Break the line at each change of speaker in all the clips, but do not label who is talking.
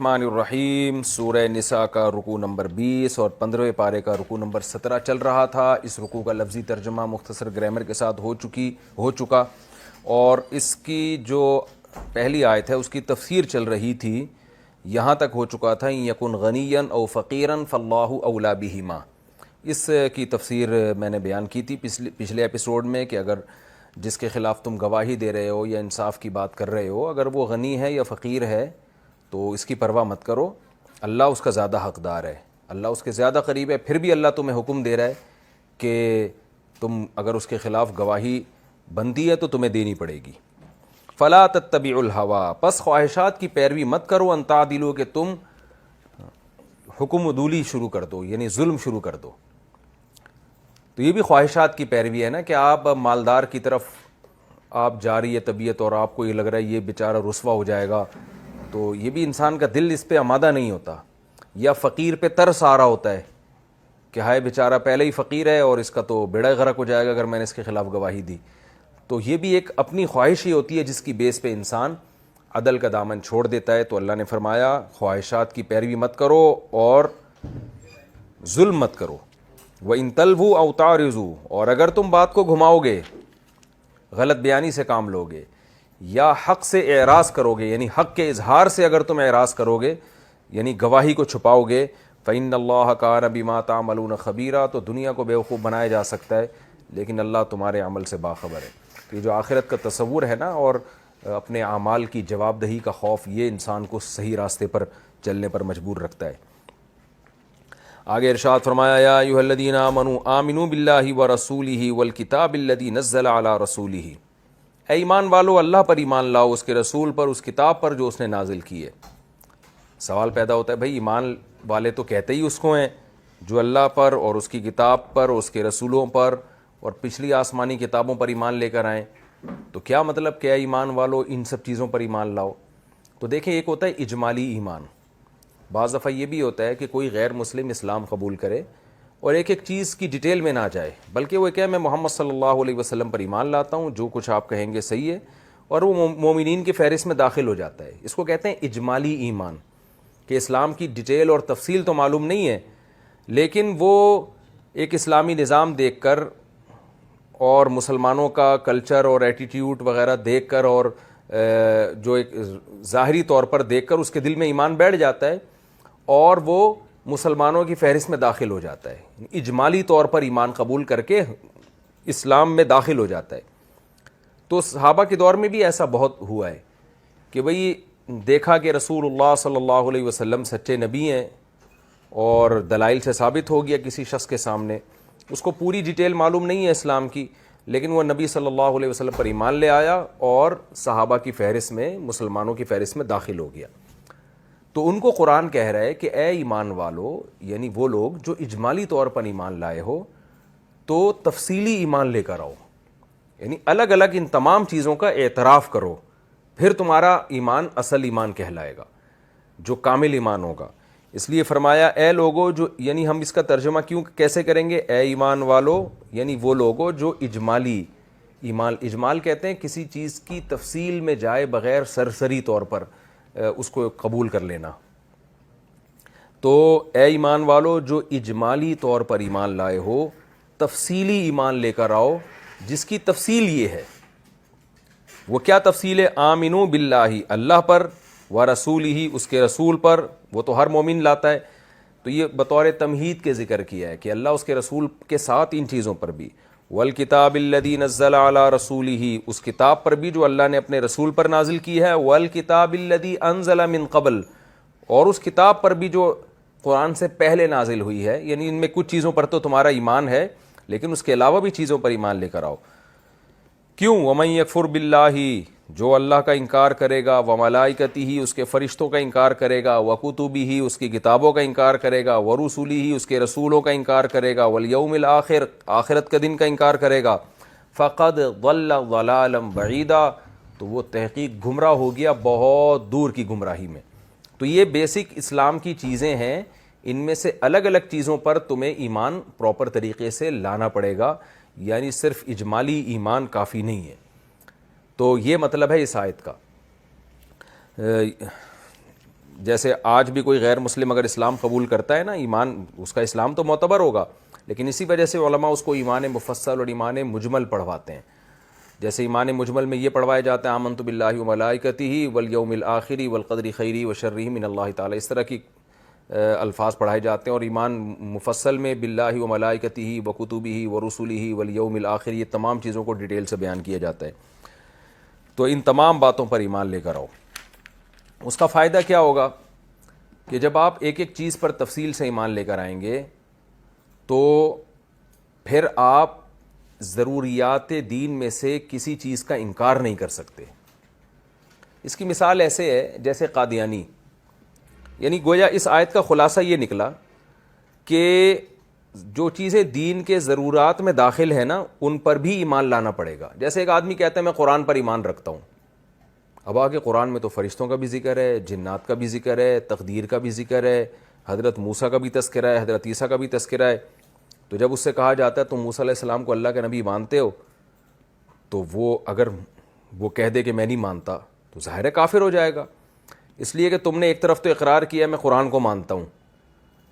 الرحمن الرحیم، سورہ نساء کا رکوع نمبر 20 اور 15ویں پارے کا رکوع نمبر 17 چل رہا تھا۔ اس رکوع کا لفظی ترجمہ مختصر گرامر کے ساتھ ہو چکا اور اس کی جو پہلی آیت ہے اس کی تفسیر چل رہی تھی، یہاں تک ہو چکا تھا یکن غنیا او فقیرا فاللہ اولی بہما۔ اس کی تفسیر میں نے بیان کی تھی پچھلے ایپیسوڈ میں کہ اگر جس کے خلاف تم گواہی دے رہے ہو یا انصاف کی بات کر رہے ہو، اگر وہ غنی ہے یا فقیر ہے تو اس کی پرواہ مت کرو، اللہ اس کا زیادہ حقدار ہے، اللہ اس کے زیادہ قریب ہے۔ پھر بھی اللہ تمہیں حکم دے رہا ہے کہ تم اگر اس کے خلاف گواہی بنتی ہے تو تمہیں دینی پڑے گی۔ فلا تتبعوا الہوا، پس خواہشات کی پیروی مت کرو، ان تعدلوا کہ تم حکم عدولی شروع کر دو، یعنی ظلم شروع کر دو۔ تو یہ بھی خواہشات کی پیروی ہے نا کہ آپ مالدار کی طرف آپ جا رہی ہے طبیعت اور آپ کو یہ لگ رہا ہے یہ بیچارہ رسوا ہو جائے گا، تو یہ بھی انسان کا دل اس پہ آمادہ نہیں ہوتا، یا فقیر پہ ترس آ رہا ہوتا ہے کہ ہائے بیچارہ پہلے ہی فقیر ہے اور اس کا تو بیڑا غرق ہو جائے گا اگر میں نے اس کے خلاف گواہی دی۔ تو یہ بھی ایک اپنی خواہش ہی ہوتی ہے جس کی بیس پہ انسان عدل کا دامن چھوڑ دیتا ہے۔ تو اللہ نے فرمایا خواہشات کی پیروی مت کرو اور ظلم مت کرو۔ وَإِن تَلْوُوا أَوْ تَعْرِضُوا، اور اگر تم بات کو گھماؤ گے، غلط بیانی سے کام لو گے یا حق سے اعراض کرو گے، یعنی حق کے اظہار سے اگر تم اعراض کرو گے، یعنی گواہی کو چھپاؤ گے، فَإِنَّ اللَّهَ كَانَ بِمَا تَعْمَلُونَ خَبِيرًا، تو دنیا کو بیوقوف بنایا جا سکتا ہے لیکن اللہ تمہارے عمل سے باخبر ہے۔ تو یہ جو آخرت کا تصور ہے نا اور اپنے اعمال کی جواب دہی کا خوف، یہ انسان کو صحیح راستے پر چلنے پر مجبور رکھتا ہے۔ آگے ارشاد فرمایا یا ایھا الذین آمنوا آمنوا باللہ ورسولہ والکتاب الذی نزل علی رسولہ، اے ایمان والو اللہ پر ایمان لاؤ، اس کے رسول پر، اس کتاب پر جو اس نے نازل کی ہے۔ سوال پیدا ہوتا ہے بھائی ایمان والے تو کہتے ہی اس کو ہیں جو اللہ پر اور اس کی کتاب پر، اس کے رسولوں پر اور پچھلی آسمانی کتابوں پر ایمان لے کر آئیں، تو کیا مطلب کہ اے ایمان والو ان سب چیزوں پر ایمان لاؤ؟ تو دیکھیں ایک ہوتا ہے اجمالی ایمان، بعض دفعہ یہ بھی ہوتا ہے کہ کوئی غیر مسلم اسلام قبول کرے اور ایک ایک چیز کی ڈیٹیل میں نہ جائے، بلکہ وہ کہ میں محمد صلی اللہ علیہ وسلم پر ایمان لاتا ہوں، جو کچھ آپ کہیں گے صحیح ہے، اور وہ مومنین کی فہرست میں داخل ہو جاتا ہے۔ اس کو کہتے ہیں اجمالی ایمان، کہ اسلام کی ڈیٹیل اور تفصیل تو معلوم نہیں ہے لیکن وہ ایک اسلامی نظام دیکھ کر اور مسلمانوں کا کلچر اور ایٹیٹیوڈ وغیرہ دیکھ کر اور جو ایک ظاہری طور پر دیکھ کر اس کے دل میں ایمان بیٹھ جاتا ہے اور وہ مسلمانوں کی فہرست میں داخل ہو جاتا ہے، اجمالی طور پر ایمان قبول کر کے اسلام میں داخل ہو جاتا ہے۔ تو صحابہ کے دور میں بھی ایسا بہت ہوا ہے کہ بھئی دیکھا کہ رسول اللہ صلی اللہ علیہ وسلم سچے نبی ہیں اور دلائل سے ثابت ہو گیا کسی شخص کے سامنے، اس کو پوری ڈیٹیل معلوم نہیں ہے اسلام کی، لیکن وہ نبی صلی اللہ علیہ وسلم پر ایمان لے آیا اور صحابہ کی فہرست میں، مسلمانوں کی فہرست میں داخل ہو گیا۔ تو ان کو قرآن کہہ رہا ہے کہ اے ایمان والو، یعنی وہ لوگ جو اجمالی طور پر ایمان لائے ہو تو تفصیلی ایمان لے کر آؤ، یعنی الگ الگ ان تمام چیزوں کا اعتراف کرو، پھر تمہارا ایمان اصل ایمان کہلائے گا، جو کامل ایمان ہوگا۔ اس لیے فرمایا اے لوگو جو، یعنی ہم اس کا ترجمہ کیسے کریں گے؟ اے ایمان والو یعنی وہ لوگو جو اجمالی ایمان، اجمال کہتے ہیں کسی چیز کی تفصیل میں جائے بغیر سرسری طور پر اس کو قبول کر لینا۔ تو اے ایمان والو جو اجمالی طور پر ایمان لائے ہو، تفصیلی ایمان لے کر آؤ، جس کی تفصیل یہ ہے۔ وہ کیا تفصیل ہے؟ آمنو باللہ، اللہ پر، ورسولہ، اس کے رسول پر، وہ تو ہر مومن لاتا ہے، تو یہ بطور تمہید کے ذکر کیا ہے کہ اللہ اس کے رسول کے ساتھ ان چیزوں پر بھی، والکتاب الذی نزل علی رسولہ، اس کتاب پر بھی جو اللہ نے اپنے رسول پر نازل کی ہے، والکتاب الذی انزل من قبل، اور اس کتاب پر بھی جو قرآن سے پہلے نازل ہوئی ہے، یعنی ان میں کچھ چیزوں پر تو تمہارا ایمان ہے لیکن اس کے علاوہ بھی چیزوں پر ایمان لے کر آؤ۔ کیوں؟ وَمَن يَكْفُرْ بِاللَّهِ، جو اللہ کا انکار کرے گا، وَمَلَائِكَتِهِ، اس کے فرشتوں کا انکار کرے گا، وَكُتُبِهِ، اس کی کتابوں کا انکار کرے گا، وَرُسُلِهِ، اس کے رسولوں کا انکار کرے گا، وَالْيَوْمِ الْآخِرِ، آخرت کا دن کا انکار کرے گا، فَقَدْ ضَلَّ ضَلَالًا بَعِيدًا، تو وہ تحقیق گمراہ ہو گیا بہت دور کی گمراہی میں۔ تو یہ بیسک اسلام کی چیزیں ہیں، ان میں سے الگ الگ چیزوں پر تمہیں ایمان پراپر طریقے سے لانا پڑے گا، یعنی صرف اجمالی ایمان کافی نہیں ہے۔ تو یہ مطلب ہے اس آیت کا۔ جیسے آج بھی کوئی غیر مسلم اگر اسلام قبول کرتا ہے نا، ایمان اس کا اسلام تو معتبر ہوگا، لیکن اسی وجہ سے علماء اس کو ایمان مفصل اور ایمان مجمل پڑھواتے ہیں. جیسے ایمان مجمل میں یہ پڑھوایا جاتا ہے آمنت باللہ وملائکتہ والیوم الآخر والقدر خیرہ وشرہ من اللہ تعالی، اس طرح کی الفاظ پڑھائے جاتے ہیں. اور ایمان مفصل میں باللہ وملائکتہ وکتبہ ورسلہ والیوم الآخر، یہ تمام چیزوں کو ڈیٹیل سے بیان کیا جاتا ہے. تو ان تمام باتوں پر ایمان لے کر آؤ. اس کا فائدہ کیا ہوگا کہ جب آپ ایک ایک چیز پر تفصیل سے ایمان لے کر آئیں گے تو پھر آپ ضروریات دین میں سے کسی چیز کا انکار نہیں کر سکتے. اس کی مثال ایسے ہے جیسے قادیانی، یعنی گویا اس آیت کا خلاصہ یہ نکلا کہ جو چیزیں دین کے ضرورات میں داخل ہیں نا ان پر بھی ایمان لانا پڑے گا. جیسے ایک آدمی کہتا ہے میں قرآن پر ایمان رکھتا ہوں، اب آگے قرآن میں تو فرشتوں کا بھی ذکر ہے، جنات کا بھی ذکر ہے، تقدیر کا بھی ذکر ہے، حضرت موسیٰ کا بھی تذکرہ ہے، حضرت عیسیٰ کا بھی تذکرہ ہے. تو جب اس سے کہا جاتا ہے تم موسیٰ علیہ السلام کو اللہ کے نبی مانتے ہو، تو وہ اگر وہ کہہ دے کہ میں نہیں مانتا تو ظاہر ہے کافر ہو جائے گا. اس لیے کہ تم نے ایک طرف تو اقرار کیا میں قرآن کو مانتا ہوں،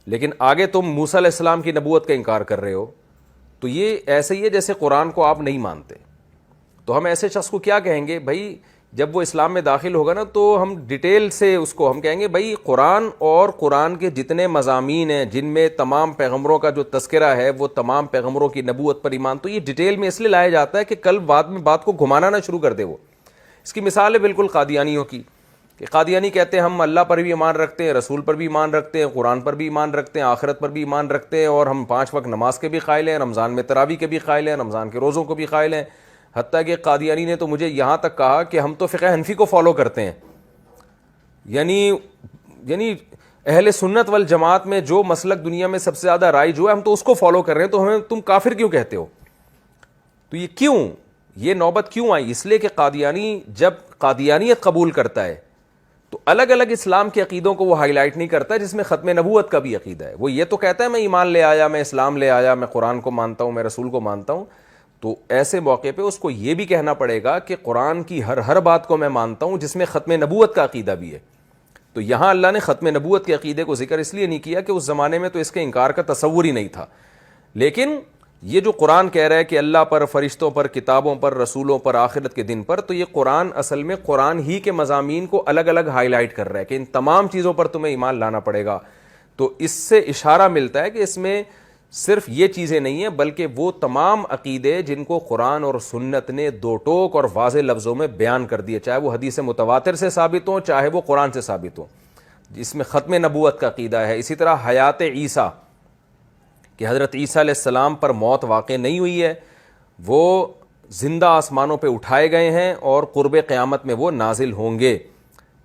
لیکن آگے تم موسیٰ علیہ السلام کی نبوت کا انکار کر رہے ہو. تو یہ ایسے ہی ہے جیسے قرآن کو آپ نہیں مانتے. تو ہم ایسے شخص کو کیا کہیں گے؟ بھائی جب وہ اسلام میں داخل ہوگا نا تو ہم ڈیٹیل سے اس کو ہم کہیں گے بھائی قرآن اور قرآن کے جتنے مضامین ہیں جن میں تمام پیغمبروں کا جو تذکرہ ہے وہ تمام پیغمبروں کی نبوت پر ایمان، تو یہ ڈیٹیل میں اس لیے لایا جاتا ہے کہ کل بعد میں بات کو گھمانا نہ شروع کر دے وہ. اس کی مثال ہے بالکل قادیانیوں کی، کہ قادیانی کہتے ہیں ہم اللہ پر بھی ایمان رکھتے ہیں، رسول پر بھی ایمان رکھتے ہیں، قرآن پر بھی ایمان رکھتے ہیں، آخرت پر بھی ایمان رکھتے ہیں، اور ہم 5 وقت نماز کے بھی قائل ہیں، رمضان میں تراویح کے بھی قائل ہیں، رمضان کے روزوں کو بھی قائل ہیں. حتیٰ کہ قادیانی نے تو مجھے یہاں تک کہا کہ ہم تو فقہ حنفی کو فالو کرتے ہیں، یعنی اہل سنت والجماعت میں جو مسلک دنیا میں سب سے زیادہ رائج ہوا ہے ہم تو اس کو فالو کر رہے ہیں، تو ہمیں تم کافر کیوں کہتے ہو؟ تو یہ کیوں، یہ نوبت کیوں آئی؟ اس لیے کہ قادیانی جب قادیانیت قبول کرتا ہے تو الگ الگ اسلام کے عقیدوں کو وہ ہائی لائٹ نہیں کرتا جس میں ختم نبوت کا بھی عقیدہ ہے. وہ یہ تو کہتا ہے میں ایمان لے آیا، میں اسلام لے آیا، میں قرآن کو مانتا ہوں، میں رسول کو مانتا ہوں. تو ایسے موقع پہ اس کو یہ بھی کہنا پڑے گا کہ قرآن کی ہر بات کو میں مانتا ہوں جس میں ختم نبوت کا عقیدہ بھی ہے. تو یہاں اللہ نے ختم نبوت کے عقیدے کو ذکر اس لیے نہیں کیا کہ اس زمانے میں تو اس کے انکار کا تصور ہی نہیں تھا، لیکن یہ جو قرآن کہہ رہا ہے کہ اللہ پر، فرشتوں پر، کتابوں پر، رسولوں پر، آخرت کے دن پر، تو یہ قرآن اصل میں قرآن ہی کے مضامین کو الگ الگ ہائی لائٹ کر رہا ہے کہ ان تمام چیزوں پر تمہیں ایمان لانا پڑے گا. تو اس سے اشارہ ملتا ہے کہ اس میں صرف یہ چیزیں نہیں ہیں بلکہ وہ تمام عقیدے جن کو قرآن اور سنت نے دو ٹوک اور واضح لفظوں میں بیان کر دیے، چاہے وہ حدیث متواتر سے ثابت ہوں چاہے وہ قرآن سے ثابت ہوں، جس میں ختم نبوت کا عقیدہ ہے. اسی طرح حیات عیسیٰ، کہ حضرت عیسیٰ علیہ السلام پر موت واقع نہیں ہوئی ہے، وہ زندہ آسمانوں پہ اٹھائے گئے ہیں اور قرب قیامت میں وہ نازل ہوں گے.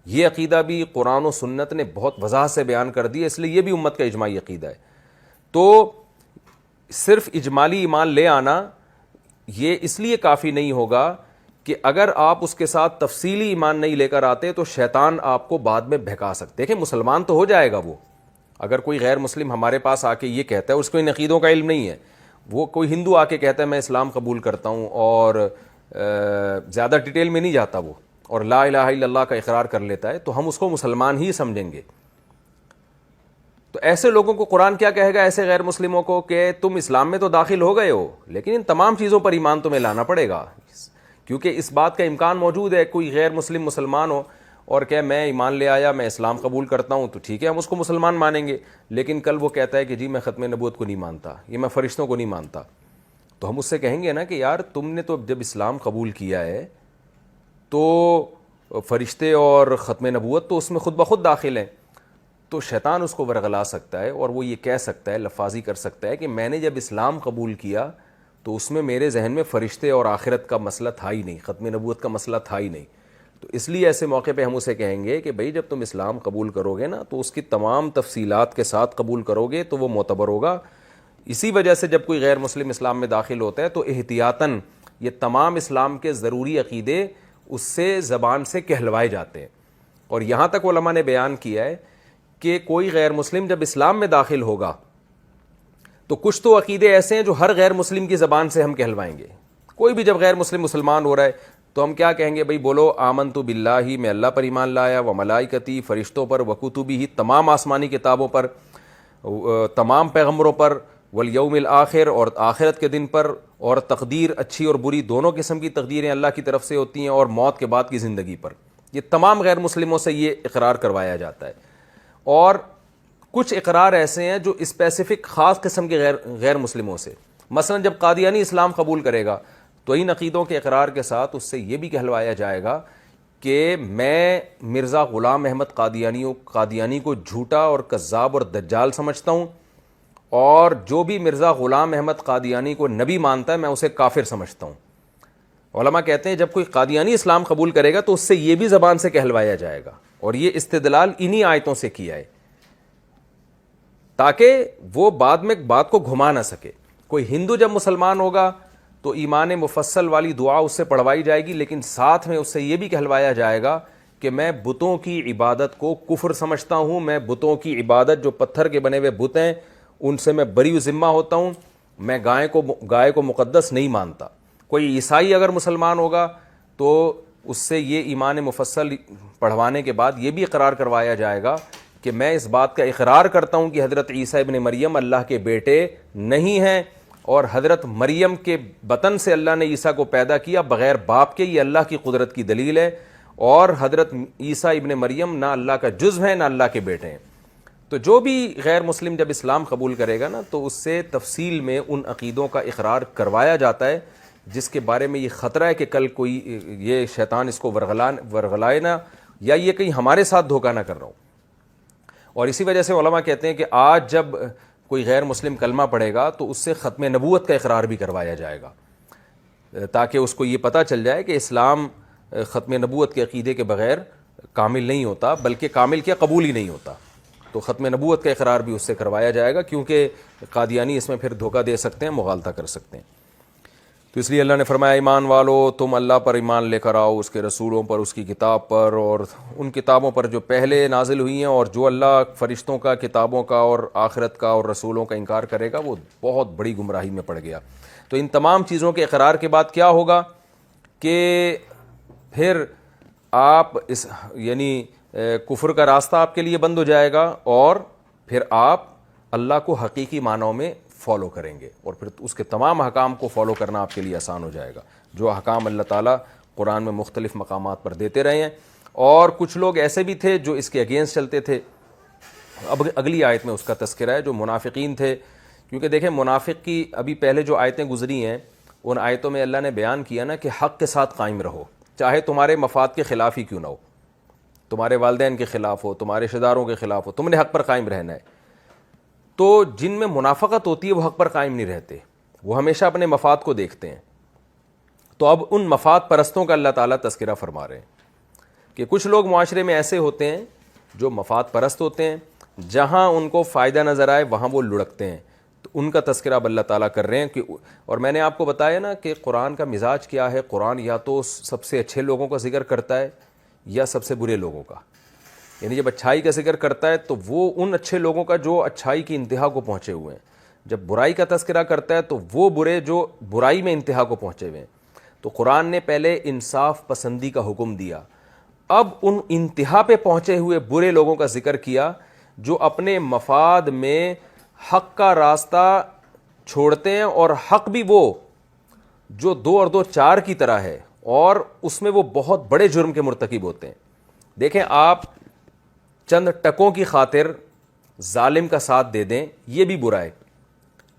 یہ عقیدہ بھی قرآن و سنت نے بہت وضاحت سے بیان کر دیا، اس لیے یہ بھی امت کا اجماعی عقیدہ ہے. تو صرف اجمالی ایمان لے آنا یہ اس لیے کافی نہیں ہوگا کہ اگر آپ اس کے ساتھ تفصیلی ایمان نہیں لے کر آتے تو شیطان آپ کو بعد میں بہکا سکتے. دیکھیں مسلمان تو ہو جائے گا وہ، اگر کوئی غیر مسلم ہمارے پاس آ کے یہ کہتا ہے، اس کو ان عقیدوں کا علم نہیں ہے، وہ کوئی ہندو آ کے کہتا ہے میں اسلام قبول کرتا ہوں اور زیادہ ڈیٹیل میں نہیں جاتا وہ، اور لا الہ الا اللہ کا اقرار کر لیتا ہے، تو ہم اس کو مسلمان ہی سمجھیں گے. تو ایسے لوگوں کو قرآن کیا کہے گا، ایسے غیر مسلموں کو، کہ تم اسلام میں تو داخل ہو گئے ہو لیکن ان تمام چیزوں پر ایمان تمہیں لانا پڑے گا. کیونکہ اس بات کا امکان موجود ہے کوئی غیر مسلم مسلمان ہو اور کہ میں ایمان لے آیا، میں اسلام قبول کرتا ہوں، تو ٹھیک ہے ہم اس کو مسلمان مانیں گے، لیکن کل وہ کہتا ہے کہ جی میں ختم نبوت کو نہیں مانتا، یہ میں فرشتوں کو نہیں مانتا. تو ہم اس سے کہیں گے نا کہ یار تم نے تو جب اسلام قبول کیا ہے تو فرشتے اور ختم نبوت تو اس میں خود بخود داخل ہیں. تو شیطان اس کو ورغلا سکتا ہے اور وہ یہ کہہ سکتا ہے، لفاظی کر سکتا ہے کہ میں نے جب اسلام قبول کیا تو اس میں میرے ذہن میں فرشتے اور آخرت کا مسئلہ تھا ہی نہیں، ختم نبوت کا مسئلہ تھا ہی نہیں. تو اس لیے ایسے موقع پہ ہم اسے کہیں گے کہ بھائی جب تم اسلام قبول کرو گے نا تو اس کی تمام تفصیلات کے ساتھ قبول کرو گے تو وہ معتبر ہوگا. اسی وجہ سے جب کوئی غیر مسلم اسلام میں داخل ہوتا ہے تو احتیاطاً یہ تمام اسلام کے ضروری عقیدے اس سے زبان سے کہلوائے جاتے ہیں. اور یہاں تک علماء نے بیان کیا ہے کہ کوئی غیر مسلم جب اسلام میں داخل ہوگا تو کچھ تو عقیدے ایسے ہیں جو ہر غیر مسلم کی زبان سے ہم کہلوائیں گے. کوئی بھی جب غیر مسلم مسلمان ہو رہا ہے تو ہم کیا کہیں گے بھائی؟ بولو آمنت باللہ، میں اللہ پر ایمان لایا، و ملائکتی، فرشتوں پر، و کتبہ، تمام آسمانی کتابوں پر، تمام پیغمبروں پر، والیوم الآخر، اور آخرت کے دن پر، اور تقدیر اچھی اور بری دونوں قسم کی تقدیریں اللہ کی طرف سے ہوتی ہیں، اور موت کے بعد کی زندگی پر. یہ تمام غیر مسلموں سے یہ اقرار کروایا جاتا ہے. اور کچھ اقرار ایسے ہیں جو اسپیسیفک خاص قسم کے غیر مسلموں سے، مثلا جب قادیانی اسلام قبول کرے گا تو ان عقیدوں کے اقرار کے ساتھ اس سے یہ بھی کہلوایا جائے گا کہ میں مرزا غلام احمد قادیانی کو جھوٹا اور کذاب اور دجال سمجھتا ہوں، اور جو بھی مرزا غلام احمد قادیانی کو نبی مانتا ہے میں اسے کافر سمجھتا ہوں. علماء کہتے ہیں جب کوئی قادیانی اسلام قبول کرے گا تو اس سے یہ بھی زبان سے کہلوایا جائے گا، اور یہ استدلال انہی آیتوں سے کیا ہے تاکہ وہ بعد میں بات کو گھما نہ سکے. کوئی ہندو جب مسلمان ہوگا تو ایمان مفصل والی دعا اس سے پڑھوائی جائے گی، لیکن ساتھ میں اس سے یہ بھی کہلوایا جائے گا کہ میں بتوں کی عبادت کو کفر سمجھتا ہوں، میں بتوں کی عبادت جو پتھر کے بنے ہوئے بت ہیں ان سے میں بری ذمہ ہوتا ہوں، میں گائے کو مقدس نہیں مانتا. کوئی عیسائی اگر مسلمان ہوگا تو اس سے یہ ایمان مفصل پڑھوانے کے بعد یہ بھی اقرار کروایا جائے گا کہ میں اس بات کا اقرار کرتا ہوں کہ حضرت عیسیٰ ابن مریم اللہ کے بیٹے نہیں ہیں، اور حضرت مریم کے بطن سے اللہ نے عیسیٰ کو پیدا کیا بغیر باپ کے، یہ اللہ کی قدرت کی دلیل ہے، اور حضرت عیسیٰ ابن مریم نہ اللہ کا جزو ہیں نہ اللہ کے بیٹے ہیں. تو جو بھی غیر مسلم جب اسلام قبول کرے گا نا تو اس سے تفصیل میں ان عقیدوں کا اقرار کروایا جاتا ہے جس کے بارے میں یہ خطرہ ہے کہ کل کوئی یہ شیطان اس کو ورغلائے نہ، یا یہ کہیں ہمارے ساتھ دھوکہ نہ کر رہا ہوں. اور اسی وجہ سے علماء کہتے ہیں کہ آج جب کوئی غیر مسلم کلمہ پڑھے گا تو اس سے ختم نبوت کا اقرار بھی کروایا جائے گا، تاکہ اس کو یہ پتہ چل جائے کہ اسلام ختم نبوت کے عقیدے کے بغیر کامل نہیں ہوتا، بلکہ کامل کیا قبول ہی نہیں ہوتا. تو ختم نبوت کا اقرار بھی اس سے کروایا جائے گا، کیونکہ قادیانی اس میں پھر دھوکہ دے سکتے ہیں، مغالطہ کر سکتے ہیں. تو اس لیے اللہ نے فرمایا ایمان والو تم اللہ پر ایمان لے کر آؤ، اس کے رسولوں پر، اس کی کتاب پر، اور ان کتابوں پر جو پہلے نازل ہوئی ہیں، اور جو اللہ فرشتوں کا، کتابوں کا اور آخرت کا اور رسولوں کا انکار کرے گا وہ بہت بڑی گمراہی میں پڑ گیا. تو ان تمام چیزوں کے اقرار کے بعد کیا ہوگا کہ پھر آپ یعنی کفر کا راستہ آپ کے لیے بند ہو جائے گا، اور پھر آپ اللہ کو حقیقی معنوں میں فالو کریں گے، اور پھر اس کے تمام احکام کو فالو کرنا آپ کے لیے آسان ہو جائے گا، جو احکام اللہ تعالیٰ قرآن میں مختلف مقامات پر دیتے رہے ہیں. اور کچھ لوگ ایسے بھی تھے جو اس کے اگینسٹ چلتے تھے. اب اگلی آیت میں اس کا تذکرہ ہے جو منافقین تھے، کیونکہ دیکھیں منافق کی ابھی پہلے جو آیتیں گزری ہیں ان آیتوں میں اللہ نے بیان کیا نا کہ حق کے ساتھ قائم رہو، چاہے تمہارے مفاد کے خلاف ہی کیوں نہ ہو، تمہارے والدین کے خلاف ہو، تمہارے رشتہ داروں کے خلاف ہو، تم نے حق پر قائم رہنا ہے. تو جن میں منافقت ہوتی ہے وہ حق پر قائم نہیں رہتے، وہ ہمیشہ اپنے مفاد کو دیکھتے ہیں. تو اب ان مفاد پرستوں کا اللہ تعالیٰ تذکرہ فرما رہے ہیں کہ کچھ لوگ معاشرے میں ایسے ہوتے ہیں جو مفاد پرست ہوتے ہیں، جہاں ان کو فائدہ نظر آئے وہاں وہ لڑکتے ہیں. تو ان کا تذکرہ اب اللہ تعالیٰ کر رہے ہیں کہ اور میں نے آپ کو بتایا نا کہ قرآن کا مزاج کیا ہے. قرآن یا تو سب سے اچھے لوگوں کا ذکر کرتا ہے یا سب سے برے لوگوں کا. یعنی جب اچھائی کا ذکر کرتا ہے تو وہ ان اچھے لوگوں کا جو اچھائی کی انتہا کو پہنچے ہوئے ہیں، جب برائی کا تذکرہ کرتا ہے تو وہ برے جو برائی میں انتہا کو پہنچے ہوئے ہیں. تو قرآن نے پہلے انصاف پسندی کا حکم دیا، اب ان انتہا پہ پہنچے ہوئے برے لوگوں کا ذکر کیا جو اپنے مفاد میں حق کا راستہ چھوڑتے ہیں، اور حق بھی وہ جو 2 اور 2 4 کی طرح ہے، اور اس میں وہ بہت بڑے جرم کے مرتکب ہوتے ہیں. دیکھیں آپ چند ٹکوں کی خاطر ظالم کا ساتھ دے دیں یہ بھی برا ہے،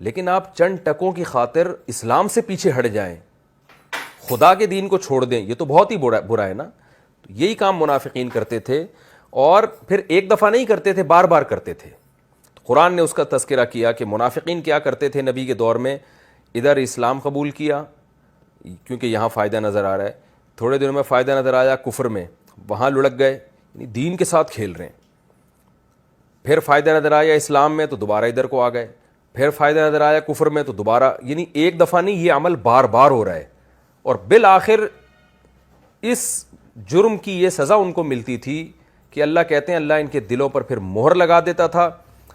لیکن آپ چند ٹکوں کی خاطر اسلام سے پیچھے ہٹ جائیں، خدا کے دین کو چھوڑ دیں، یہ تو بہت ہی برا ہے نا. تو یہی کام منافقین کرتے تھے، اور پھر ایک دفعہ نہیں کرتے تھے، بار بار کرتے تھے. تو قرآن نے اس کا تذکرہ کیا کہ منافقین کیا کرتے تھے نبی کے دور میں. ادھر اسلام قبول کیا کیونکہ یہاں فائدہ نظر آ رہا ہے، تھوڑے دنوں میں فائدہ نظر آیا کفر میں، وہاں لڑک گئے، یعنی دین کے ساتھ کھیل رہے ہیں. پھر فائدہ نظر آیا اسلام میں تو دوبارہ ادھر کو آ گئے، پھر فائدہ نظر آیا کفر میں تو دوبارہ، یعنی ایک دفعہ نہیں، یہ عمل بار بار ہو رہا ہے. اور بالآخر اس جرم کی یہ سزا ان کو ملتی تھی کہ اللہ کہتے ہیں اللہ ان کے دلوں پر پھر مہر لگا دیتا تھا،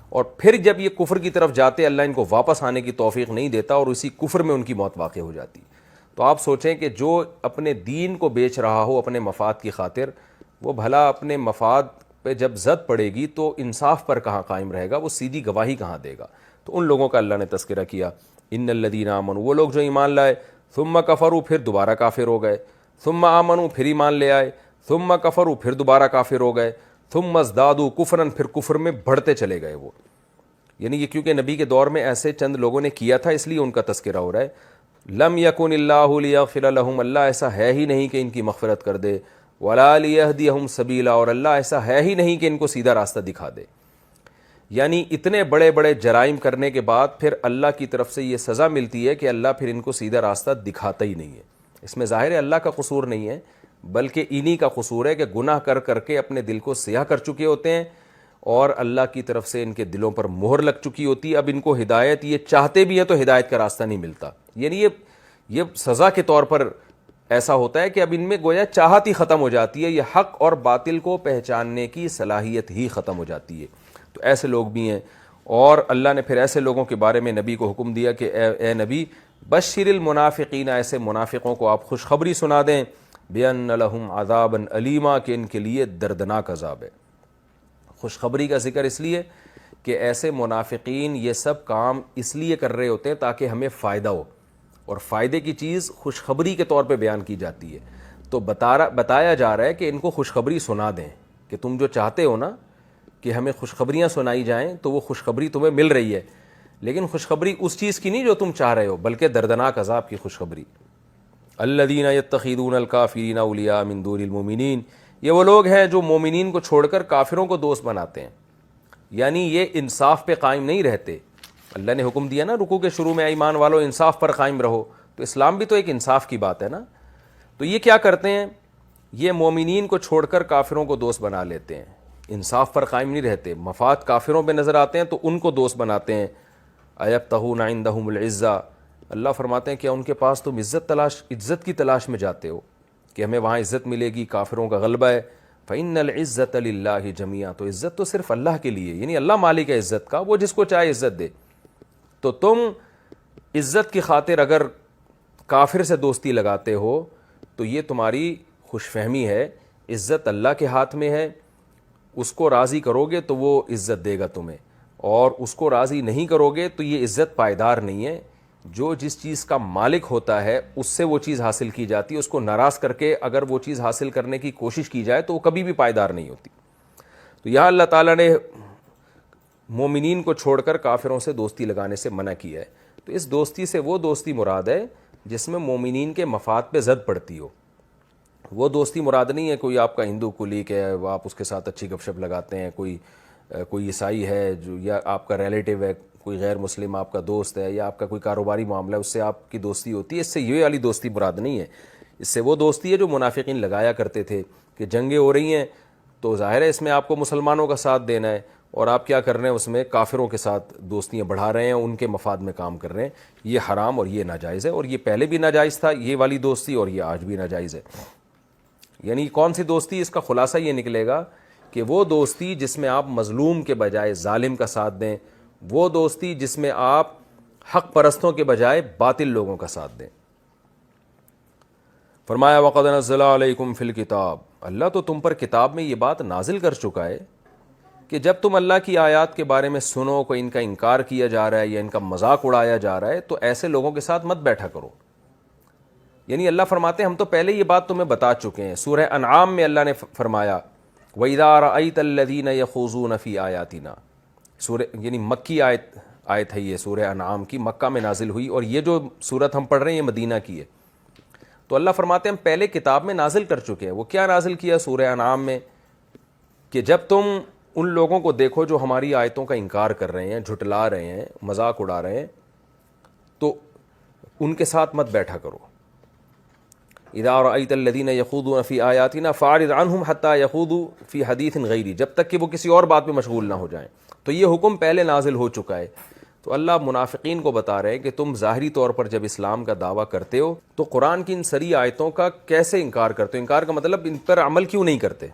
اور پھر جب یہ کفر کی طرف جاتے اللہ ان کو واپس آنے کی توفیق نہیں دیتا، اور اسی کفر میں ان کی موت واقع ہو جاتی. تو تو آپ سوچیں کہ جو اپنے دین کو بیچ رہا ہو اپنے مفاد کی خاطر، وہ بھلا اپنے مفاد پہ جب زد پڑے گی تو انصاف پر کہاں قائم رہے گا، وہ سیدھی گواہی کہاں دے گا؟ تو ان لوگوں کا اللہ نے تذکرہ کیا، ان الذین آمنوا، وہ لوگ جو ایمان لائے، ثم کفروا، پھر دوبارہ کافر ہو گئے، ثم آمنوا، پھر ایمان لے آئے، ثم کفروا، پھر دوبارہ کافر ہو گئے، ثم ازدادوا کفرا، پھر کفر میں بڑھتے چلے گئے وہ. یعنی یہ کیونکہ نبی کے دور میں ایسے چند لوگوں نے کیا تھا، اس لیے ان کا تذکرہ ہو رہا ہے. لم یکن اللہ لیغفر لہم، اللہ ایسا ہے ہی نہیں کہ ان کی مغفرت کر دے، ولا لیہدیہم سبیلا، اور اللہ ایسا ہے ہی نہیں کہ ان کو سیدھا راستہ دکھا دے. یعنی اتنے بڑے بڑے جرائم کرنے کے بعد پھر اللہ کی طرف سے یہ سزا ملتی ہے کہ اللہ پھر ان کو سیدھا راستہ دکھاتا ہی نہیں ہے. اس میں ظاہر ہے اللہ کا قصور نہیں ہے، بلکہ انہی کا قصور ہے کہ گناہ کر کر کے اپنے دل کو سیاہ کر چکے ہوتے ہیں، اور اللہ کی طرف سے ان کے دلوں پر مہر لگ چکی ہوتی ہے. اب ان کو ہدایت، یہ چاہتے بھی ہیں تو ہدایت کا راستہ نہیں ملتا. یعنی یہ سزا کے طور پر ایسا ہوتا ہے کہ اب ان میں گویا چاہت ہی ختم ہو جاتی ہے، یہ حق اور باطل کو پہچاننے کی صلاحیت ہی ختم ہو جاتی ہے. تو ایسے لوگ بھی ہیں. اور اللہ نے پھر ایسے لوگوں کے بارے میں نبی کو حکم دیا کہ اے نبی، بشر المنافقین، ایسے منافقوں کو آپ خوشخبری سنا دیں، بِأَنَّ لَهُمْ عَذَابًا أَلِيمًا، کہ ان کے لیے دردناک عذاب ہے. خوشخبری کا ذکر اس لیے کہ ایسے منافقین یہ سب کام اس لیے کر رہے ہوتے ہیں تاکہ ہمیں فائدہ ہو، اور فائدے کی چیز خوشخبری کے طور پہ بیان کی جاتی ہے. تو بتایا جا رہا ہے کہ ان کو خوشخبری سنا دیں کہ تم جو چاہتے ہو نا کہ ہمیں خوشخبریاں سنائی جائیں، تو وہ خوشخبری تمہیں مل رہی ہے، لیکن خوشخبری اس چیز کی نہیں جو تم چاہ رہے ہو، بلکہ دردناک عذاب کی خوشخبری. الذین یتخذون الکافرین اولیاء من دون المؤمنین، یہ وہ لوگ ہیں جو مومنین کو چھوڑ کر کافروں کو دوست بناتے ہیں. یعنی یہ انصاف پہ قائم نہیں رہتے. اللہ نے حکم دیا نا رکوع کے شروع میں، ایمان والو انصاف پر قائم رہو، تو اسلام بھی تو ایک انصاف کی بات ہے نا. تو یہ کیا کرتے ہیں، یہ مومنین کو چھوڑ کر کافروں کو دوست بنا لیتے ہیں، انصاف پر قائم نہیں رہتے، مفاد کافروں پہ نظر آتے ہیں تو ان کو دوست بناتے ہیں. ایبتغون عندہم العزہ، اللہ فرماتے ہیں کیا ان کے پاس تم عزت کی تلاش میں جاتے ہو کہ ہمیں وہاں عزت ملے گی، کافروں کا غلبہ ہے. فإن العزت للہ جمیعا، تو عزت تو صرف اللہ کے لیے، یعنی اللہ مالک ہے عزت کا، وہ جس کو چاہے عزت دے. تو تم عزت کی خاطر اگر کافر سے دوستی لگاتے ہو تو یہ تمہاری خوش فہمی ہے. عزت اللہ کے ہاتھ میں ہے، اس کو راضی کرو گے تو وہ عزت دے گا تمہیں، اور اس کو راضی نہیں کرو گے تو یہ عزت پائیدار نہیں ہے. جو جس چیز کا مالک ہوتا ہے اس سے وہ چیز حاصل کی جاتی ہے، اس کو ناراض کر کے اگر وہ چیز حاصل کرنے کی کوشش کی جائے تو وہ کبھی بھی پائیدار نہیں ہوتی. تو یہاں اللہ تعالیٰ نے مومنین کو چھوڑ کر کافروں سے دوستی لگانے سے منع کیا ہے. تو اس دوستی سے وہ دوستی مراد ہے جس میں مومنین کے مفاد پہ زد پڑتی ہو. وہ دوستی مراد نہیں ہے کوئی آپ کا ہندو کولیگ ہے، آپ اس کے ساتھ اچھی گپ شپ لگاتے ہیں، کوئی عیسائی ہے جو، یا آپ کا ریلیٹیو ہے، کوئی غیر مسلم آپ کا دوست ہے، یا آپ کا کوئی کاروباری معاملہ ہے اس سے آپ کی دوستی ہوتی ہے. اس سے یہ والی دوستی مراد نہیں ہے. اس سے وہ دوستی ہے جو منافقین لگایا کرتے تھے کہ جنگیں ہو رہی ہیں تو ظاہر ہے اس میں آپ کو مسلمانوں کا ساتھ دینا ہے، اور آپ کیا کر رہے ہیں اس میں کافروں کے ساتھ دوستیاں بڑھا رہے ہیں، ان کے مفاد میں کام کر رہے ہیں. یہ حرام اور یہ ناجائز ہے، اور یہ پہلے بھی ناجائز تھا یہ والی دوستی، اور یہ آج بھی ناجائز ہے. یعنی کون سی دوستی، اس کا خلاصہ یہ نکلے گا کہ وہ دوستی جس میں آپ مظلوم کے بجائے ظالم کا ساتھ دیں، وہ دوستی جس میں آپ حق پرستوں کے بجائے باطل لوگوں کا ساتھ دیں. فرمایا وَقَدْ نَزَّلَ عَلَيْكُمْ فِي الْكِتَابِ، اللہ تو تم پر کتاب میں یہ بات نازل کر چکا ہے کہ جب تم اللہ کی آیات کے بارے میں سنو کوئی ان کا انکار کیا جا رہا ہے یا ان کا مذاق اڑایا جا رہا ہے تو ایسے لوگوں کے ساتھ مت بیٹھا کرو. یعنی اللہ فرماتے ہیں ہم تو پہلے یہ بات تمہیں بتا چکے ہیں. سورہ انعام میں اللہ نے فرمایا وَإِذَا رَأَيْتَ الَّذِينَ يَخُوضُونَ فِي آيَاتِنَا، سورہ یعنی مکی آیت ہے یہ، سورہ انعام کی، مکہ میں نازل ہوئی، اور یہ جو سورت ہم پڑھ رہے ہیں یہ مدینہ کی ہے. تو اللہ فرماتے ہیں ہم پہلے کتاب میں نازل کر چکے ہیں. وہ کیا نازل کیا سورہ انعام میں کہ جب تم ان لوگوں کو دیکھو جو ہماری آیتوں کا انکار کر رہے ہیں، جھٹلا رہے ہیں، مذاق اڑا رہے ہیں، تو ان کے ساتھ مت بیٹھا کرو. اذا رأيت الذين يخوضون في آياتنا فاعرض عنهم حتى يخوضوا في حديث غيري، جب تک کہ وہ کسی اور بات پہ مشغول نہ ہو جائیں. تو یہ حکم پہلے نازل ہو چکا ہے. تو اللہ منافقین کو بتا رہے ہیں کہ تم ظاہری طور پر جب اسلام کا دعویٰ کرتے ہو تو قرآن کی ان سری آیتوں کا کیسے انکار کرتے ہو؟ انکار کا مطلب ان پر عمل کیوں نہیں کرتے؟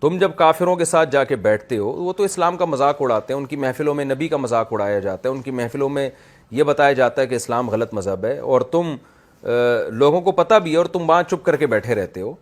تم جب کافروں کے ساتھ جا کے بیٹھتے ہو، وہ تو اسلام کا مذاق اڑاتے ہیں، ان کی محفلوں میں نبی کا مذاق اڑایا جاتا ہے، ان کی محفلوں میں یہ بتایا جاتا ہے کہ اسلام غلط مذہب ہے، اور تم لوگوں کو پتہ بھی ہے اور تم وہاں چپ کر کے بیٹھے رہتے ہو.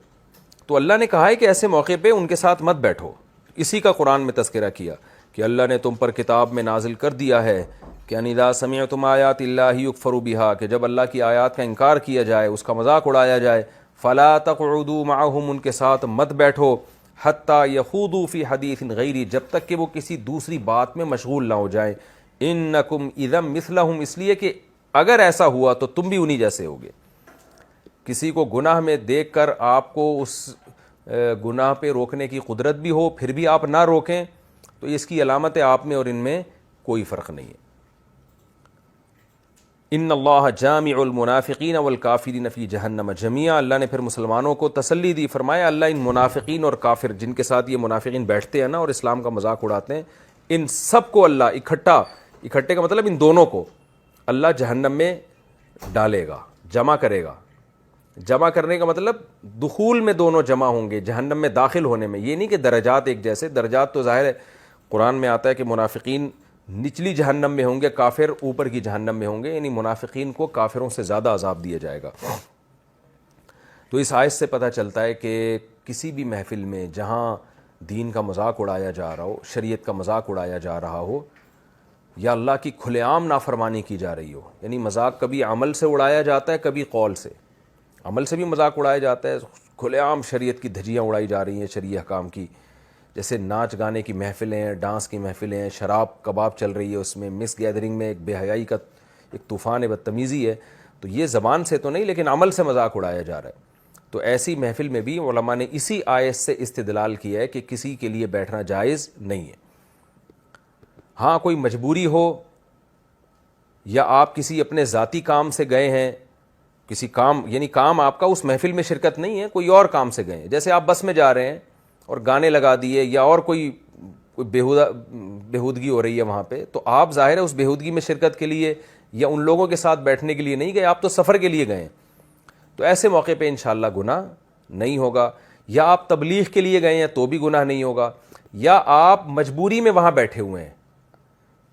تو اللہ نے کہا ہے کہ ایسے موقع پہ ان کے ساتھ مت بیٹھو. اسی کا قرآن میں تذکرہ کیا کہ اللہ نے تم پر کتاب میں نازل کر دیا ہے کہ ان اذا سمعتم آیات اللہ یکفر بہا، کہ جب اللہ کی آیات کا انکار کیا جائے، اس کا مذاق اڑایا جائے، فلا تقعدوا معهم، ان کے ساتھ مت بیٹھو، حتی یخوضوا فی حدیث غیری، جب تک کہ وہ کسی دوسری بات میں مشغول نہ ہو جائیں. انکم اذا مثلہم، اس لیے کہ اگر ایسا ہوا تو تم بھی انہی جیسے ہوگے. کسی کو گناہ میں دیکھ کر آپ کو اس گناہ پہ روکنے کی قدرت بھی ہو، پھر بھی آپ نہ روکیں، تو اس کی علامت ہے آپ میں اور ان میں کوئی فرق نہیں ہے. ان اللہ جامع المنافقین والکافرین فی جہنم جمیعا، اللہ نے پھر مسلمانوں کو تسلی دی، فرمایا اللہ ان منافقین اور کافر جن کے ساتھ یہ منافقین بیٹھتے ہیں نا اور اسلام کا مذاق اڑاتے ہیں، ان سب کو اللہ اکٹھے کا مطلب ان دونوں کو اللہ جہنم میں ڈالے گا، جمع کرے گا. جمع کرنے کا مطلب دخول میں دونوں جمع ہوں گے، جہنم میں داخل ہونے میں. یہ نہیں کہ درجات ایک جیسے، درجات تو ظاہر ہے قرآن میں آتا ہے کہ منافقین نچلی جہنم میں ہوں گے، کافر اوپر کی جہنم میں ہوں گے، یعنی منافقین کو کافروں سے زیادہ عذاب دیا جائے گا. تو اس آیت سے پتہ چلتا ہے کہ کسی بھی محفل میں جہاں دین کا مذاق اڑایا جا رہا ہو، شریعت کا مذاق اڑایا جا رہا ہو، یا اللہ کی کھلے عام نافرمانی کی جا رہی ہو، یعنی مذاق کبھی عمل سے اڑایا جاتا ہے، کبھی قول سے. عمل سے بھی مذاق اڑایا جاتا ہے، کھلے عام شریعت کی دھجیاں اڑائی جا رہی ہیں شرعی احکام کی، جیسے ناچ گانے کی محفلیں ہیں، ڈانس کی محفلیں ہیں، شراب کباب چل رہی ہے، اس میں مس گیدرنگ میں ایک بے حیائی کا ایک طوفان بدتمیزی ہے. تو یہ زبان سے تو نہیں لیکن عمل سے مذاق اڑایا جا رہا ہے. تو ایسی محفل میں بھی علماء نے اسی آیت سے استدلال کیا ہے کہ کسی کے لیے بیٹھنا جائز نہیں ہے. ہاں کوئی مجبوری ہو یا آپ کسی اپنے ذاتی کام سے گئے ہیں، کسی کام یعنی کام آپ کا اس محفل میں شرکت نہیں ہے، کوئی اور کام سے گئے ہیں، جیسے آپ بس میں جا رہے ہیں اور گانے لگا دیے یا اور کوئی بےہودگی ہو رہی ہے وہاں پہ، تو آپ ظاہر ہے اس بےہودگی میں شرکت کے لیے یا ان لوگوں کے ساتھ بیٹھنے کے لیے نہیں گئے، آپ تو سفر کے لیے گئے ہیں. تو ایسے موقع پہ انشاءاللہ گناہ نہیں ہوگا. یا آپ تبلیغ کے لیے گئے ہیں تو بھی گناہ نہیں ہوگا، یا آپ مجبوری میں وہاں بیٹھے ہوئے ہیں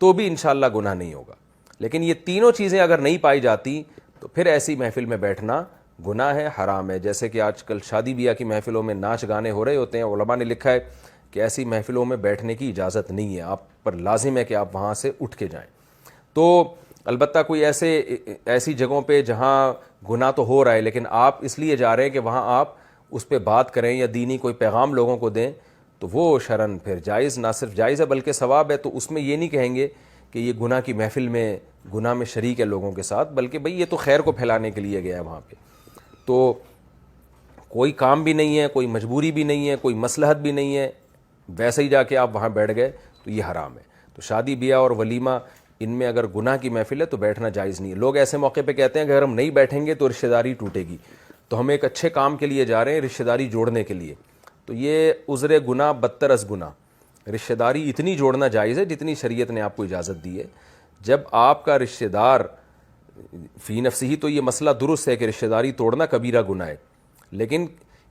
تو بھی انشاءاللہ گناہ نہیں ہوگا. لیکن یہ تینوں چیزیں اگر نہیں پائی جاتی تو پھر ایسی محفل میں بیٹھنا گناہ ہے، حرام ہے. جیسے کہ آج کل شادی بیاہ کی محفلوں میں ناچ گانے ہو رہے ہوتے ہیں، علماء نے لکھا ہے کہ ایسی محفلوں میں بیٹھنے کی اجازت نہیں ہے، آپ پر لازم ہے کہ آپ وہاں سے اٹھ کے جائیں. تو البتہ کوئی ایسی جگہوں پہ جہاں گناہ تو ہو رہا ہے لیکن آپ اس لیے جا رہے ہیں کہ وہاں آپ اس پہ بات کریں یا دینی کوئی پیغام لوگوں کو دیں، تو وہ شرعاً پھر جائز، نہ صرف جائز ہے بلکہ ثواب ہے. تو اس میں یہ نہیں کہیں گے کہ یہ گناہ کی محفل میں گناہ میں شریک ہے لوگوں کے ساتھ، بلکہ بھئی یہ تو خیر کو پھیلانے کے لیے گیا ہے وہاں پہ. تو کوئی کام بھی نہیں ہے، کوئی مجبوری بھی نہیں ہے، کوئی مصلحت بھی نہیں ہے، ویسے ہی جا کے آپ وہاں بیٹھ گئے تو یہ حرام ہے. تو شادی بیاہ اور ولیمہ ان میں اگر گناہ کی محفل ہے تو بیٹھنا جائز نہیں ہے. لوگ ایسے موقع پہ کہتے ہیں کہ اگر ہم نہیں بیٹھیں گے تو رشتہ داری ٹوٹے گی. تو ہم ایک اچھے کام کے لیے جا رہے ہیں، رشتہ داری جوڑنے کے لیے. تو یہ عذر گناہ بدتر از گناہ. رشتہ داری اتنی جوڑنا جائز ہے جتنی شریعت نے آپ کو اجازت دی ہے. جب آپ کا رشتہ دار فی نفسی ہی تو یہ مسئلہ درست ہے کہ رشتہ داری توڑنا کبیرہ گناہ ہے، لیکن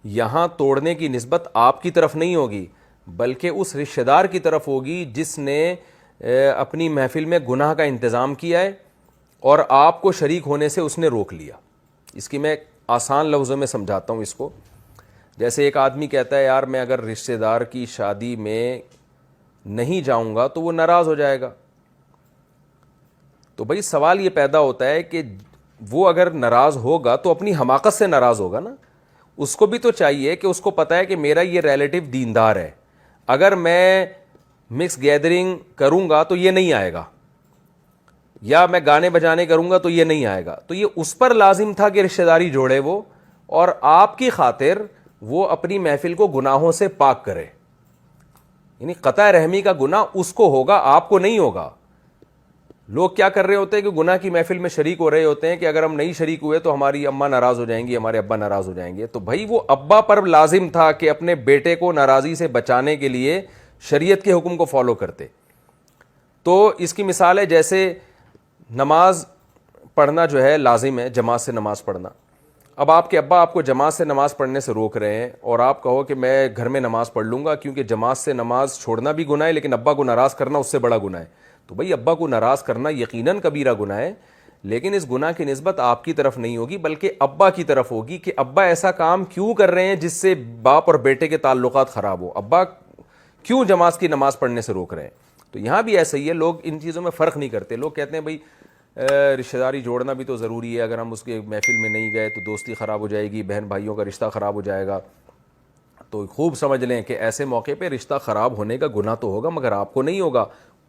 یہاں توڑنے کی نسبت آپ کی طرف نہیں ہوگی بلکہ اس رشتہ دار کی طرف ہوگی جس نے اپنی محفل میں گناہ کا انتظام کیا ہے اور آپ کو شریک ہونے سے اس نے روک لیا. اس کی میں آسان لفظوں میں سمجھاتا ہوں اس کو. جیسے ایک آدمی کہتا ہے یار میں اگر رشتہ دار کی شادی میں نہیں جاؤں گا تو وہ ناراض ہو جائے گا. تو بھئی سوال یہ پیدا ہوتا ہے کہ وہ اگر ناراض ہوگا تو اپنی حماقت سے ناراض ہوگا نا. اس کو بھی تو چاہیے کہ اس کو پتہ ہے کہ میرا یہ ریلیٹو دیندار ہے، اگر میں مکس گیدرنگ کروں گا تو یہ نہیں آئے گا، یا میں گانے بجانے کروں گا تو یہ نہیں آئے گا. تو یہ اس پر لازم تھا کہ رشتہ داری جوڑے وہ، اور آپ کی خاطر وہ اپنی محفل کو گناہوں سے پاک کرے. یعنی قطع رحمی کا گناہ اس کو ہوگا، آپ کو نہیں ہوگا. لوگ کیا کر رہے ہوتے ہیں کہ گناہ کی محفل میں شریک ہو رہے ہوتے ہیں کہ اگر ہم نہیں شریک ہوئے تو ہماری اماں ناراض ہو جائیں گی، ہمارے ابا ناراض ہو جائیں گے. تو بھائی وہ ابا پر لازم تھا کہ اپنے بیٹے کو ناراضی سے بچانے کے لیے شریعت کے حکم کو فالو کرتے. تو اس کی مثال ہے جیسے نماز پڑھنا جو ہے لازم ہے، جماعت سے نماز پڑھنا. اب آپ کے ابا آپ کو جماعت سے نماز پڑھنے سے روک رہے ہیں اور آپ کہو کہ میں گھر میں نماز پڑھ لوں گا کیونکہ جماعت سے نماز چھوڑنا بھی گناہ ہے لیکن ابا کو ناراض کرنا اس سے بڑا گناہ ہے. تو بھئی ابا کو ناراض کرنا یقیناً کبیرہ گناہ ہے، لیکن اس گناہ کی نسبت آپ کی طرف نہیں ہوگی بلکہ ابا کی طرف ہوگی کہ ابا ایسا کام کیوں کر رہے ہیں جس سے باپ اور بیٹے کے تعلقات خراب ہو, ابا کیوں جماعت کی نماز پڑھنے سے روک رہے ہیں. تو یہاں بھی ایسا ہی ہے, لوگ ان چیزوں میں فرق نہیں کرتے. لوگ کہتے ہیں بھائی رشتہ داری جوڑنا بھی تو ضروری ہے, اگر ہم اس کے محفل میں نہیں گئے تو دوستی خراب ہو جائے گی, بہن بھائیوں کا رشتہ خراب ہو جائے گا. تو خوب سمجھ لیں کہ ایسے موقع پہ رشتہ خراب ہونے کا گناہ تو ہوگا, مگر آپ کو نہیں ہوگا,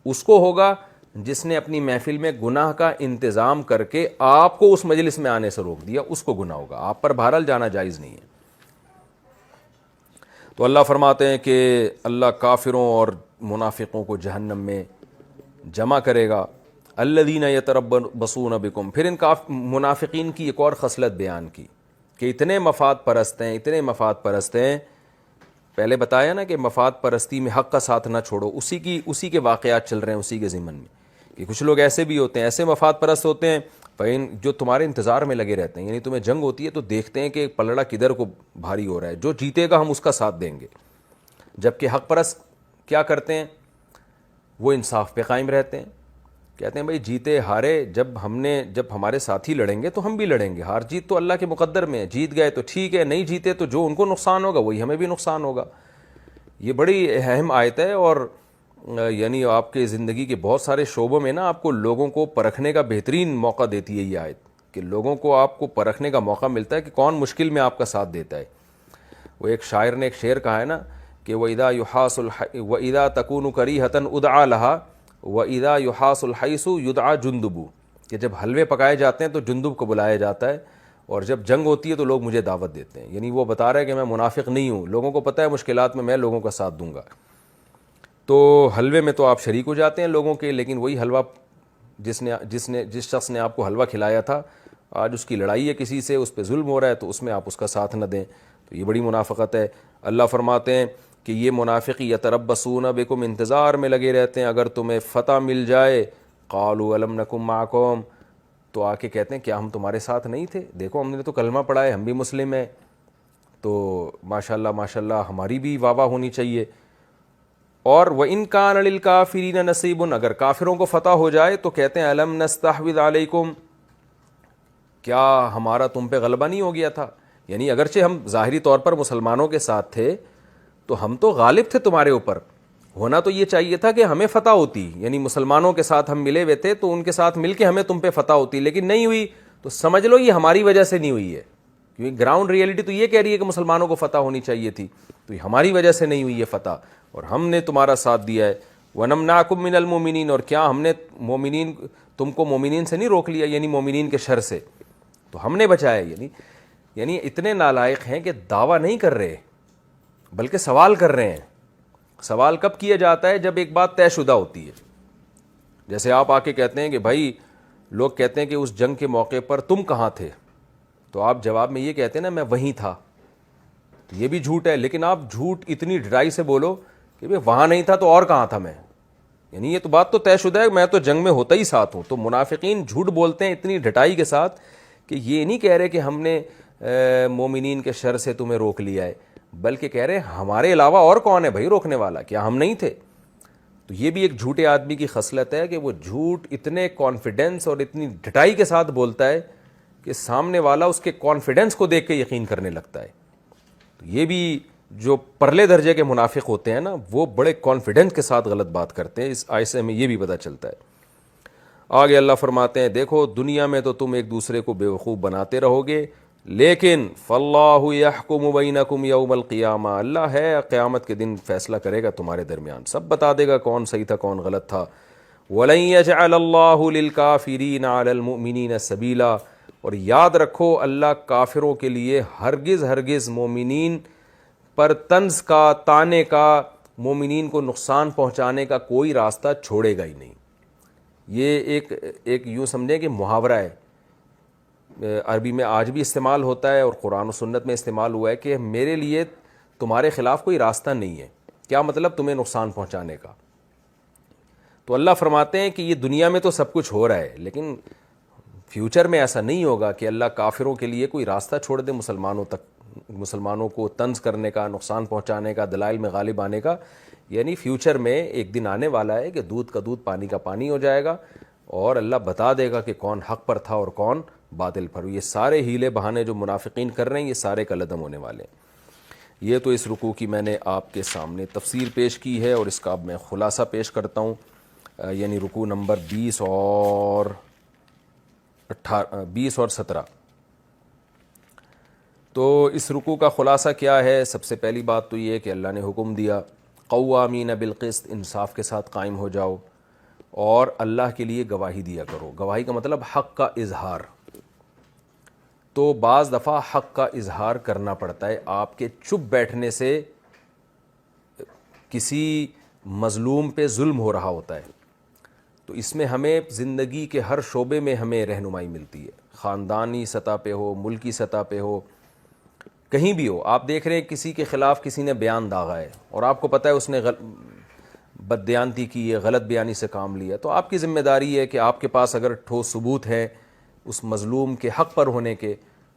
اس کو ہوگا جس نے اپنی محفل میں گناہ کا انتظام کر کے آپ کو اس مجلس میں آنے سے روک دیا, اس کو گناہ ہوگا. آپ پر بہرحال جانا جائز نہیں ہے. تو اللہ فرماتے ہیں کہ اللہ کافروں اور منافقوں کو جہنم میں جمع کرے گا. الذین یتربصون بکم, پھر ان منافقین کی ایک اور خصلت بیان کی کہ اتنے مفاد پرست ہیں, اتنے مفاد پرست ہیں. پہلے بتایا نا کہ مفاد پرستی میں حق کا ساتھ نہ چھوڑو, اسی کے واقعات چل رہے ہیں اسی کے ضمن میں کہ کچھ لوگ ایسے بھی ہوتے ہیں, ایسے مفاد پرست ہوتے ہیں جو تمہارے انتظار میں لگے رہتے ہیں. یعنی تمہیں جنگ ہوتی ہے تو دیکھتے ہیں کہ پلڑا کدھر کو بھاری ہو رہا ہے, جو جیتے گا ہم اس کا ساتھ دیں گے. جبکہ حق پرست کیا کرتے ہیں, وہ انصاف پہ قائم رہتے ہیں. کہتے ہیں بھائی جیتے ہارے, جب ہمارے ساتھی لڑیں گے تو ہم بھی لڑیں گے, ہار جیت تو اللہ کے مقدر میں ہے, جیت گئے تو ٹھیک ہے, نہیں جیتے تو جو ان کو نقصان ہوگا وہی ہمیں بھی نقصان ہوگا. یہ بڑی اہم آیت ہے, اور یعنی آپ کے زندگی کے بہت سارے شعبوں میں نا آپ کو لوگوں کو پرکھنے کا بہترین موقع دیتی ہے یہ آیت, کہ لوگوں کو آپ کو پرکھنے کا موقع ملتا ہے کہ کون مشکل میں آپ کا ساتھ دیتا ہے. وہ ایک شاعر نے ایک شعر کہا ہے نا کہ وَإِذَا تَكُونُ كَرِيهَةً اُدْعَى لَهَا وَإِذَا يُحَاسُ الْحَيْسُ يُدْعَى جُنْدُبُ, کہ جب حلوے پکائے جاتے ہیں تو جندب کو بلایا جاتا ہے, اور جب جنگ ہوتی ہے تو لوگ مجھے دعوت دیتے ہیں. یعنی وہ بتا رہا ہے کہ میں منافق نہیں ہوں, لوگوں کو پتہ ہے مشکلات میں لوگوں کا ساتھ دوں گا. تو حلوے میں تو آپ شریک ہو جاتے ہیں لوگوں کے, لیکن وہی حلوہ جس شخص نے آپ کو حلوہ کھلایا تھا, آج اس کی لڑائی ہے کسی سے, اس پہ ظلم ہو رہا ہے, تو اس میں آپ اس کا ساتھ نہ دیں. تو یہ بڑی منافقت ہے. اللہ فرماتے ہیں کہ یہ منافقی یتربصون بکم, انتظار میں لگے رہتے ہیں اگر تمہیں فتح مل جائے. قالوا الم نکم معکم, تو آ کے کہتے ہیں کیا ہم تمہارے ساتھ نہیں تھے, دیکھو ہم نے تو کلمہ پڑھا ہے, ہم بھی مسلم ہیں, تو ماشاءاللہ ہماری بھی واہ واہ ہونی چاہیے. اور وَإِن كَانَ لِلْكَافِرِينَ نَصِيبٌ, اگر کافروں کو فتح ہو جائے تو کہتے ہیں الم نستحوذ علیکم, کیا ہمارا تم پہ غلبہ نہیں ہو گیا تھا. یعنی اگرچہ ہم ظاہری طور پر مسلمانوں کے ساتھ تھے تو ہم تو غالب تھے تمہارے اوپر, ہونا تو یہ چاہیے تھا کہ ہمیں فتح ہوتی, یعنی مسلمانوں کے ساتھ ہم ملے ہوئے تھے تو ان کے ساتھ مل کے ہمیں تم پہ فتح ہوتی, لیکن نہیں ہوئی. تو سمجھ لو یہ ہماری وجہ سے نہیں ہوئی ہے, کیونکہ گراؤنڈ ریئلٹی تو یہ کہہ رہی ہے کہ مسلمانوں کو فتح ہونی چاہیے تھی, تو یہ ہماری وجہ سے نہیں ہوئی ہے فتح, اور ہم نے تمہارا ساتھ دیا ہے. وَنَمْنَعْكُمْ مِنَ الْمُؤْمِنِينَ, اور کیا ہم نے تم کو مومنین سے نہیں روک لیا, یعنی مومنین کے شر سے, تو ہم نے بچایا. یعنی اتنے نالائق ہیں کہ دعویٰ نہیں کر رہے بلکہ سوال کر رہے ہیں. سوال کب کیا جاتا ہے, جب ایک بات طے شدہ ہوتی ہے. جیسے آپ آ کے کہتے ہیں کہ بھائی لوگ کہتے ہیں کہ اس جنگ کے موقع پر تم کہاں تھے, تو آپ جواب میں یہ کہتے ہیں نا میں وہیں تھا. یہ بھی جھوٹ ہے, لیکن آپ جھوٹ اتنی ڈرائی سے بولو کہ بھائی وہاں نہیں تھا تو اور کہاں تھا میں. یعنی یہ تو بات تو طے شدہ ہے, میں تو جنگ میں ہوتا ہی ساتھ ہوں. تو منافقین جھوٹ بولتے ہیں اتنی ڈٹائی کے ساتھ کہ یہ نہیں کہہ رہے کہ ہم نے مومنین کے شر سے تمہیں روک لیا ہے, بلکہ کہہ رہے ہمارے علاوہ اور کون ہے بھائی روکنے والا, کیا ہم نہیں تھے. تو یہ بھی ایک جھوٹے آدمی کی خصلت ہے کہ وہ جھوٹ اتنے کانفیڈنس اور اتنی ڈٹائی کے ساتھ بولتا ہے کہ سامنے والا اس کے کانفیڈنس کو دیکھ کے یقین کرنے لگتا ہے. تو یہ بھی جو پرلے درجے کے منافق ہوتے ہیں نا, وہ بڑے کانفیڈنس کے ساتھ غلط بات کرتے ہیں. اس آیت سے ہمیں یہ بھی پتہ چلتا ہے. آگے اللہ فرماتے ہیں دیکھو دنیا میں تو تم ایک دوسرے کو بیوقوف بناتے رہو گے, لیکن فاللہ یحکم بینکم یوم القیامہ, اللہ ہے قیامت کے دن فیصلہ کرے گا تمہارے درمیان, سب بتا دے گا کون صحیح تھا کون غلط تھا. وَلَن يَجْعَلَ اللَّهُ لِلْكَافِرِينَ عَلَى الْمُؤْمِنِينَ سَبِيلًا, اور یاد رکھو اللہ کافروں کے لیے ہرگز مومنین پر طنز کا, تانے کا, مومنین کو نقصان پہنچانے کا کوئی راستہ چھوڑے گا ہی نہیں. یہ ایک یوں سمجھیں کہ محاورہ ہے, عربی میں آج بھی استعمال ہوتا ہے اور قرآن و سنت میں استعمال ہوا ہے کہ میرے لیے تمہارے خلاف کوئی راستہ نہیں ہے. کیا مطلب, تمہیں نقصان پہنچانے کا. تو اللہ فرماتے ہیں کہ یہ دنیا میں تو سب کچھ ہو رہا ہے, لیکن فیوچر میں ایسا نہیں ہوگا کہ اللہ کافروں کے لیے کوئی راستہ چھوڑ دے مسلمانوں تک, مسلمانوں کو طنز کرنے کا, نقصان پہنچانے کا, دلائل میں غالب آنے کا. یعنی فیوچر میں ایک دن آنے والا ہے کہ دودھ کا دودھ پانی کا پانی ہو جائے گا, اور اللہ بتا دے گا کہ کون حق پر تھا اور کون باطل پر. یہ سارے ہیلے بہانے جو منافقین کر رہے ہیں یہ سارے کلعدم ہونے والے ہیں. یہ تو اس رکوع کی میں نے آپ کے سامنے تفسیر پیش کی ہے اور اس کا اب میں خلاصہ پیش کرتا ہوں. یعنی رکوع نمبر 20 اور 17. تو اس رکوع کا خلاصہ کیا ہے؟ سب سے پہلی بات تو یہ کہ اللہ نے حکم دیا قوامین بالقسط، انصاف کے ساتھ قائم ہو جاؤ اور اللہ کے لیے گواہی دیا کرو. گواہی کا مطلب حق کا اظہار. تو بعض دفعہ حق کا اظہار کرنا پڑتا ہے. آپ کے چپ بیٹھنے سے کسی مظلوم پہ ظلم ہو رہا ہوتا ہے. تو اس میں ہمیں زندگی کے ہر شعبے میں ہمیں رہنمائی ملتی ہے، خاندانی سطح پہ ہو، ملکی سطح پہ ہو، کہیں بھی ہو. آپ دیکھ رہے ہیں کسی کے خلاف کسی نے بیان داغا ہے اور آپ کو پتہ ہے اس نے بددیانتی کی ہے، غلط بیانی سے کام لیا، تو آپ کی ذمہ داری ہے کہ آپ کے پاس اگر ٹھوس ثبوت ہے اس مظلوم کے حق پر ہونے کے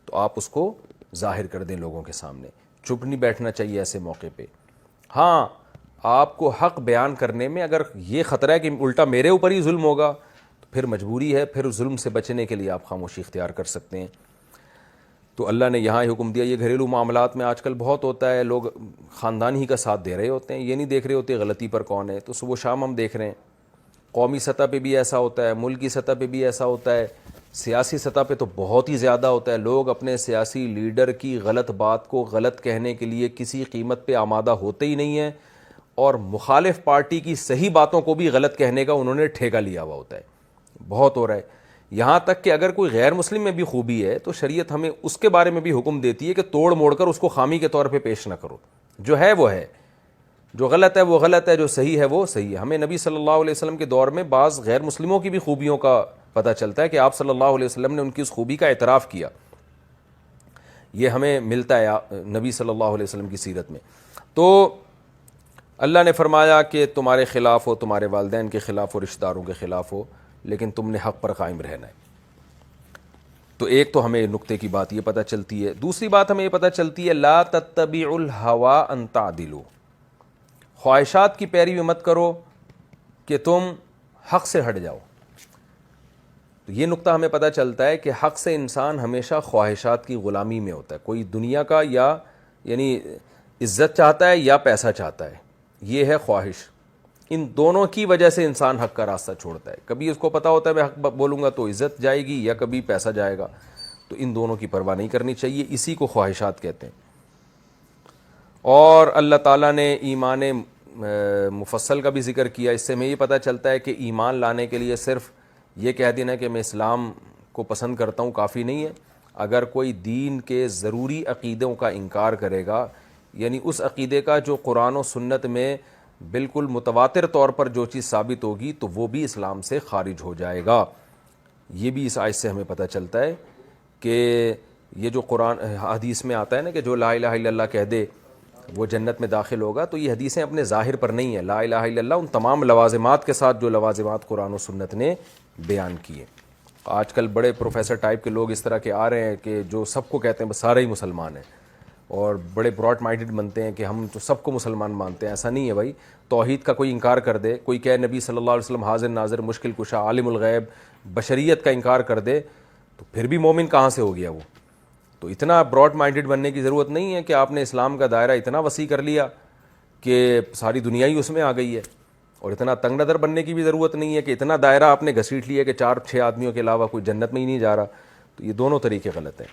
تو آپ اس کو ظاہر کر دیں لوگوں کے سامنے. چپ نہیں بیٹھنا چاہیے ایسے موقع پہ. ہاں آپ کو حق بیان کرنے میں اگر یہ خطرہ ہے کہ الٹا میرے اوپر ہی ظلم ہوگا تو پھر مجبوری ہے، پھر ظلم سے بچنے کے لیے آپ خاموشی اختیار کر سکتے ہیں. تو اللہ نے یہاں حکم دیا. یہ گھریلو معاملات میں آج کل بہت ہوتا ہے، لوگ خاندان ہی کا ساتھ دے رہے ہوتے ہیں، یہ نہیں دیکھ رہے ہوتے غلطی پر کون ہے. تو صبح و شام ہم دیکھ رہے ہیں قومی سطح پہ بھی ایسا ہوتا ہے، ملکی سطح پہ بھی ایسا ہوتا ہے، سیاسی سطح پہ تو بہت ہی زیادہ ہوتا ہے. لوگ اپنے سیاسی لیڈر کی غلط بات کو غلط کہنے کے لیے کسی قیمت پہ آمادہ ہوتے ہی نہیں ہیں، اور مخالف پارٹی کی صحیح باتوں کو بھی غلط کہنے کا انہوں نے ٹھیکہ لیا ہوا ہوتا ہے. بہت ہو رہا ہے. یہاں تک کہ اگر کوئی غیر مسلم میں بھی خوبی ہے تو شریعت ہمیں اس کے بارے میں بھی حکم دیتی ہے کہ توڑ موڑ کر اس کو خامی کے طور پہ پیش نہ کرو. جو ہے وہ ہے، جو غلط ہے وہ غلط ہے، جو صحیح ہے وہ صحیح ہے. ہمیں نبی صلی اللہ علیہ وسلم کے دور میں بعض غیر مسلموں کی بھی خوبیوں کا پتہ چلتا ہے کہ آپ صلی اللہ علیہ وسلم نے ان کی اس خوبی کا اعتراف کیا. یہ ہمیں ملتا ہے نبی صلی اللہ علیہ وسلم کی سیرت میں. تو اللہ نے فرمایا کہ تمہارے خلاف ہو، تمہارے والدین کے خلاف ہو، رشتہ داروں کے خلاف ہو، لیکن تم نے حق پر قائم رہنا ہے. تو ایک تو ہمیں نقطے کی بات یہ پتہ چلتی ہے. دوسری بات ہمیں یہ پتہ چلتی ہے لا تتبعوا الہوا ان تعدلوا، خواہشات کی پیروی مت کرو کہ تم حق سے ہٹ جاؤ. تو یہ نقطہ ہمیں پتہ چلتا ہے کہ حق سے انسان ہمیشہ خواہشات کی غلامی میں ہوتا ہے. کوئی دنیا کا یا یعنی عزت چاہتا ہے یا پیسہ چاہتا ہے، یہ ہے خواہش. ان دونوں کی وجہ سے انسان حق کا راستہ چھوڑتا ہے. کبھی اس کو پتہ ہوتا ہے میں حق بولوں گا تو عزت جائے گی یا کبھی پیسہ جائے گا. تو ان دونوں کی پرواہ نہیں کرنی چاہیے. اسی کو خواہشات کہتے ہیں. اور اللہ تعالیٰ نے ایمان مفصل کا بھی ذکر کیا. اس سے ہمیں یہ پتہ چلتا ہے کہ ایمان لانے کے لیے صرف یہ کہہ دینا کہ میں اسلام کو پسند کرتا ہوں کافی نہیں ہے. اگر کوئی دین کے ضروری عقیدوں کا انکار کرے گا، یعنی اس عقیدے کا جو قرآن و سنت میں بالکل متواتر طور پر جو چیز ثابت ہوگی، تو وہ بھی اسلام سے خارج ہو جائے گا. یہ بھی اس آیت سے ہمیں پتہ چلتا ہے کہ یہ جو قرآن حدیث میں آتا ہے نا کہ جو لا الہ الا اللہ کہہ دے وہ جنت میں داخل ہوگا، تو یہ حدیثیں اپنے ظاہر پر نہیں ہیں. لا الہ الا اللہ ان تمام لوازمات کے ساتھ جو لوازمات قرآن و سنت نے بیان کیے. آج کل بڑے پروفیسر ٹائپ کے لوگ اس طرح کے آ رہے ہیں کہ جو سب کو کہتے ہیں بس سارے ہی مسلمان ہیں، اور بڑے براڈ مائنڈڈ بنتے ہیں کہ ہم تو سب کو مسلمان مانتے ہیں. ایسا نہیں ہے بھائی. توحید کا کوئی انکار کر دے، کوئی کہے نبی صلی اللہ علیہ وسلم حاضر ناظر مشکل کشا عالم الغیب، بشریت کا انکار کر دے، تو پھر بھی مومن کہاں سے ہو گیا وہ؟ تو اتنا براڈ مائنڈڈ بننے کی ضرورت نہیں ہے کہ آپ نے اسلام کا دائرہ اتنا وسیع کر لیا کہ ساری دنیا ہی اس میں آ گئی ہے. اور اتنا تنگ نظر بننے کی بھی ضرورت نہیں ہے کہ اتنا دائرہ آپ نے گھسیٹ لیا کہ 4-6 آدمیوں کے علاوہ کوئی جنت میں ہی نہیں جا رہا. تو یہ دونوں طریقے غلط ہیں.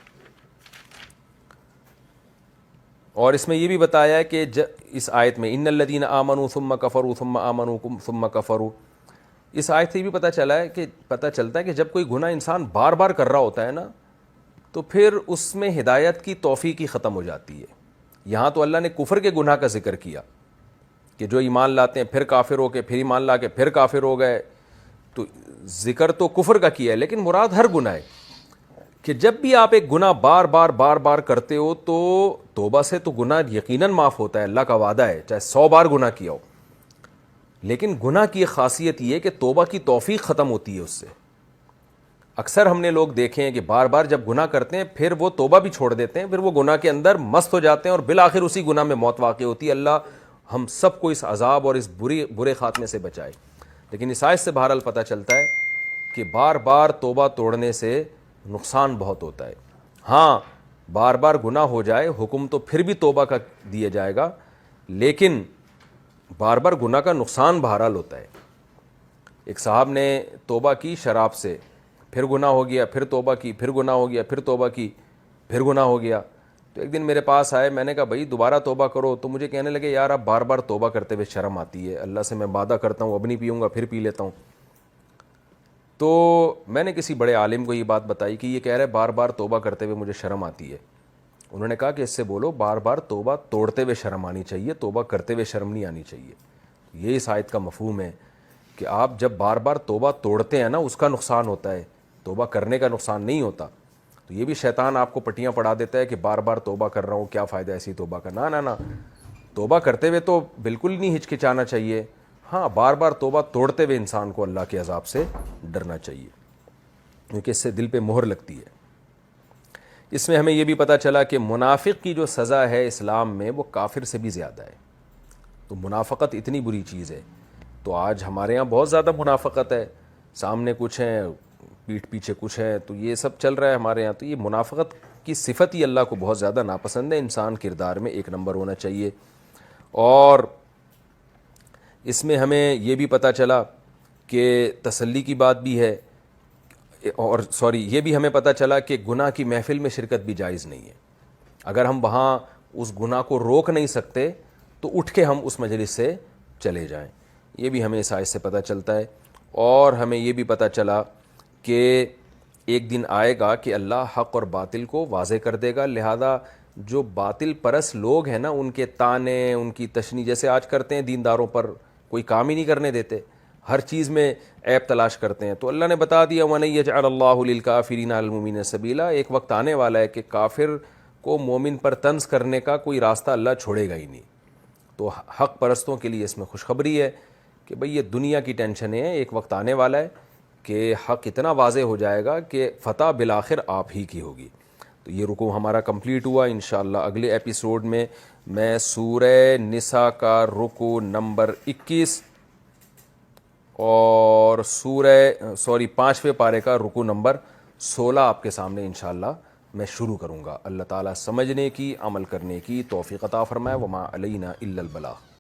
اور اس میں یہ بھی بتایا ہے کہ اس آیت میں ان الذین آمنوا ثم کفروا ثم آمنوا ثم کفروا، اس آیت سے بھی پتہ چلتا ہے کہ جب کوئی گناہ انسان بار بار کر رہا ہوتا ہے نا، تو پھر اس میں ہدایت کی توفیق ہی ختم ہو جاتی ہے. یہاں تو اللہ نے کفر کے گناہ کا ذکر کیا کہ جو ایمان لاتے ہیں پھر کافر ہو کے، پھر ایمان لا کے پھر کافر ہو گئے. تو ذکر تو کفر کا کیا ہے، لیکن مراد ہر گناہ ہے کہ جب بھی آپ ایک گناہ بار بار کرتے ہو تو توبہ سے تو گناہ یقیناً معاف ہوتا ہے، اللہ کا وعدہ ہے، چاہے 100 بار گناہ کیا ہو. لیکن گناہ کی ایک خاصیت یہ ہے کہ توبہ کی توفیق ختم ہوتی ہے اس سے. اکثر ہم نے لوگ دیکھے ہیں کہ بار بار جب گناہ کرتے ہیں پھر وہ توبہ بھی چھوڑ دیتے ہیں، پھر وہ گناہ کے اندر مست ہو جاتے ہیں اور بالآخر اسی گناہ میں موت واقع ہوتی ہے. اللہ ہم سب کو اس عذاب اور اس برے خاتمے سے بچائے. لیکن اس آیت سے بہرحال پتہ چلتا ہے کہ بار بار توبہ توڑنے سے نقصان بہت ہوتا ہے. ہاں بار بار گناہ ہو جائے حکم تو پھر بھی توبہ کا دیا جائے گا, لیکن بار بار گناہ کا نقصان بہرحال ہوتا ہے. ایک صاحب نے توبہ کی شراب سے, پھر گناہ ہو گیا, پھر توبہ کی, پھر گناہ ہو گیا, پھر توبہ کی, پھر گناہ ہو گیا. تو ایک دن میرے پاس آئے, میں نے کہا بھائی دوبارہ توبہ کرو. تو مجھے کہنے لگے یار اب بار بار توبہ کرتے ہوئے شرم آتی ہے, اللہ سے میں وعدہ کرتا ہوں اب نہیں پیوں گا, پھر پی لیتا ہوں. تو میں نے کسی بڑے عالم کو یہ بات بتائی کہ یہ کہہ رہے بار بار توبہ کرتے ہوئے مجھے شرم آتی ہے. انہوں نے کہا کہ اس سے بولو بار بار توبہ توڑتے ہوئے شرم آنی چاہیے, توبہ کرتے ہوئے شرم نہیں آنی چاہیے. یہ اس آیت کا مفہوم ہے کہ آپ جب بار بار توبہ توڑتے ہیں نا اس کا نقصان ہوتا ہے, توبہ کرنے کا نقصان نہیں ہوتا. تو یہ بھی شیطان آپ کو پٹیاں پڑھا دیتا ہے کہ بار بار توبہ کر رہا ہوں, کیا فائدہ ایسی توبہ کا. نہ توبہ کرتے ہوئے تو بالکل نہیں ہچکچانا چاہیے. ہاں بار بار توبہ توڑتے ہوئے انسان کو اللہ کے عذاب سے ڈرنا چاہیے, کیونکہ اس سے دل پہ مہر لگتی ہے. اس میں ہمیں یہ بھی پتہ چلا کہ منافق کی جو سزا ہے اسلام میں وہ کافر سے بھی زیادہ ہے. تو منافقت اتنی بری چیز ہے. تو آج ہمارے ہاں بہت زیادہ منافقت ہے, سامنے کچھ ہیں پیٹھ پیچھے کچھ ہے, تو یہ سب چل رہا ہے ہمارے ہاں. تو یہ منافقت کی صفت ہی اللہ کو بہت زیادہ ناپسند ہے. انسان کردار میں ایک نمبر ہونا چاہیے. اور اس میں ہمیں یہ بھی پتہ چلا کہ تسلی کی بات بھی ہے, اور یہ بھی ہمیں پتہ چلا کہ گناہ کی محفل میں شرکت بھی جائز نہیں ہے. اگر ہم وہاں اس گناہ کو روک نہیں سکتے تو اٹھ کے ہم اس مجلس سے چلے جائیں. یہ بھی ہمیں اس آیت سے پتہ چلتا ہے. اور ہمیں یہ بھی پتہ چلا کہ ایک دن آئے گا کہ اللہ حق اور باطل کو واضح کر دے گا. لہذا جو باطل پرست لوگ ہیں نا, ان کے تانے, ان کی تشنیع جیسے آج کرتے ہیں دینداروں پر, کوئی کام ہی نہیں کرنے دیتے, ہر چیز میں عیب تلاش کرتے ہیں. تو اللہ نے بتا دیا وَمَن يَجْعَلَ اللَّهُ لِلْكَافِرِينَ عَلَى الْمُؤْمِنِينَ سَبِيلًا, ایک وقت آنے والا ہے کہ کافر کو مومن پر طنز کرنے کا کوئی راستہ اللہ چھوڑے گا ہی نہیں. تو حق پرستوں کے لیے اس میں خوشخبری ہے کہ بھئی یہ دنیا کی ٹینشنیں ہیں, ایک وقت آنے والا ہے کہ حق اتنا واضح ہو جائے گا کہ فتح بالآخر آپ ہی کی ہوگی. تو یہ رکوع ہمارا کمپلیٹ ہوا. انشاءاللہ اگلے ایپیسوڈ میں سورہ نساء کا رکوع نمبر 21 اور 5ویں پارے کا رکوع نمبر 16 آپ کے سامنے انشاءاللہ میں شروع کروں گا. اللہ تعالیٰ سمجھنے کی, عمل کرنے کی توفیق عطا فرمائے. وما علینا الا البلاغ.